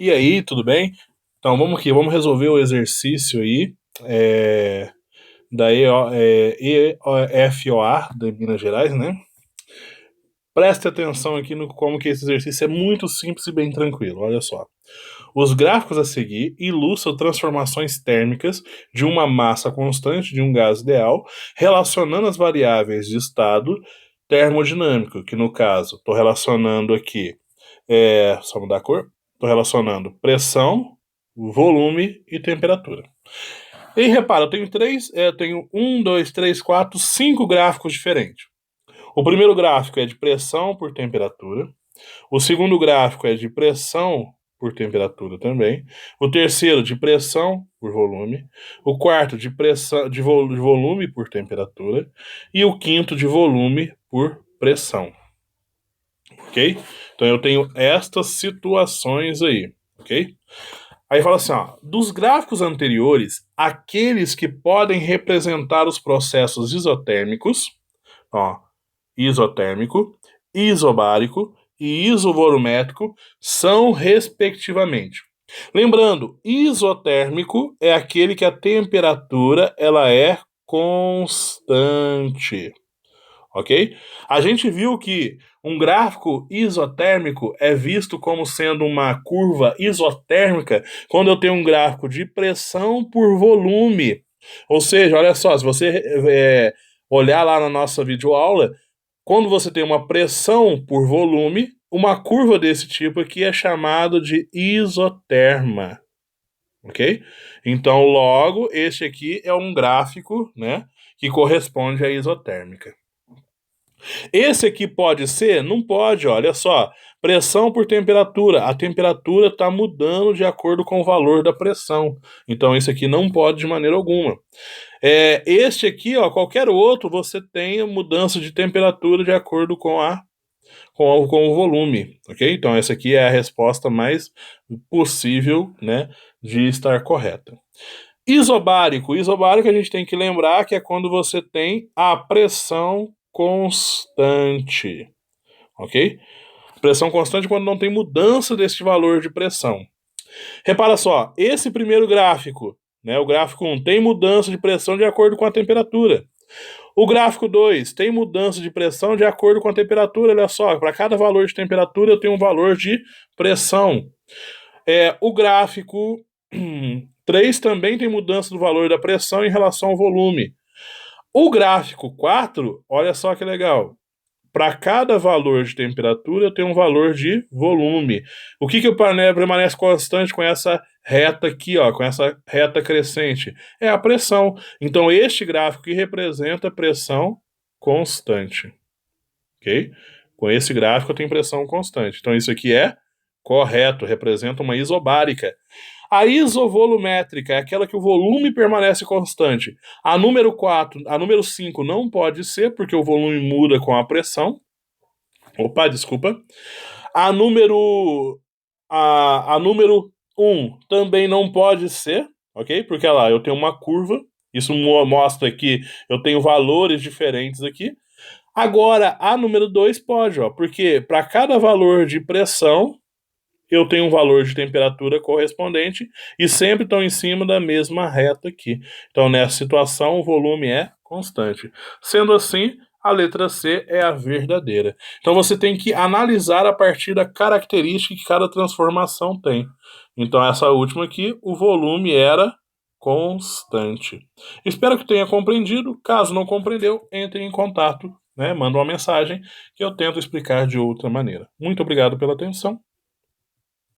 E aí, tudo bem? Então vamos aqui, vamos resolver o exercício aí da EFOA de Minas Gerais, né? Preste atenção aqui no como que esse exercício é muito simples e bem tranquilo. Olha só. Os gráficos a seguir ilustram transformações térmicas de uma massa constante de um gás ideal, relacionando as variáveis de estado termodinâmico, que no caso, estou relacionando aqui, só mudar a cor, estou relacionando pressão, volume e temperatura. E repara, eu tenho um, dois, três, quatro, cinco gráficos diferentes. O primeiro gráfico é de pressão por temperatura. O segundo gráfico é de pressão por temperatura também. O terceiro de pressão por volume. O quarto de pressão de volume por temperatura. E o quinto de volume por pressão. Ok? Então eu tenho estas situações aí. Ok? Aí fala assim, ó, dos gráficos anteriores, aqueles que podem representar os processos isotérmicos, ó, isotérmico, isobárico e isovolumétrico são respectivamente. Lembrando, isotérmico é aquele que a temperatura ela é constante, ok? A gente viu que um gráfico isotérmico é visto como sendo uma curva isotérmica quando eu tenho um gráfico de pressão por volume. Ou seja, olha só, se você olhar lá na nossa videoaula, quando você tem uma pressão por volume, uma curva desse tipo aqui é chamado de isoterma, ok? Então, logo, este aqui é um gráfico, né, que corresponde à isotérmica. Esse aqui pode ser? Não pode, olha só. Pressão por temperatura. A temperatura está mudando de acordo com o valor da pressão. Então, isso aqui não pode de maneira alguma. Este aqui, ó, qualquer outro, você tem mudança de temperatura de acordo com o volume, ok? Então, essa aqui é a resposta mais possível, né, de estar correta. Isobárico. Isobárico a gente tem que lembrar que é quando você tem a pressão constante, ok? Pressão constante quando não tem mudança deste valor de pressão. Repara só, esse primeiro gráfico, né, o gráfico 1, tem mudança de pressão de acordo com a temperatura. O gráfico 2 tem mudança de pressão de acordo com a temperatura. Olha só, para cada valor de temperatura eu tenho um valor de pressão. O gráfico 3 também tem mudança do valor da pressão em relação ao volume. O gráfico 4, olha só que legal. Para cada valor de temperatura, eu tenho um valor de volume. O que permanece constante com essa reta aqui, ó, com essa reta crescente? É a pressão. Então, este gráfico que representa pressão constante. Ok? Com esse gráfico, eu tenho pressão constante. Então, isso aqui é correto, representa uma isobárica. A isovolumétrica é aquela que o volume permanece constante. A número 4, a número 5 não pode ser, porque o volume muda com a pressão. Opa, desculpa. A número a número 1 também não pode ser, ok? Porque lá eu tenho uma curva. Isso mostra que eu tenho valores diferentes aqui. Agora, a número 2 pode, ó, porque para cada valor de pressão, eu tenho um valor de temperatura correspondente e sempre estão em cima da mesma reta aqui. Então, nessa situação, o volume é constante. Sendo assim, a letra C é a verdadeira. Então, você tem que analisar a partir da característica que cada transformação tem. Então, essa última aqui, o volume era constante. Espero que tenha compreendido. Caso não compreendeu, entre em contato, né? Manda uma mensagem que eu tento explicar de outra maneira. Muito obrigado pela atenção.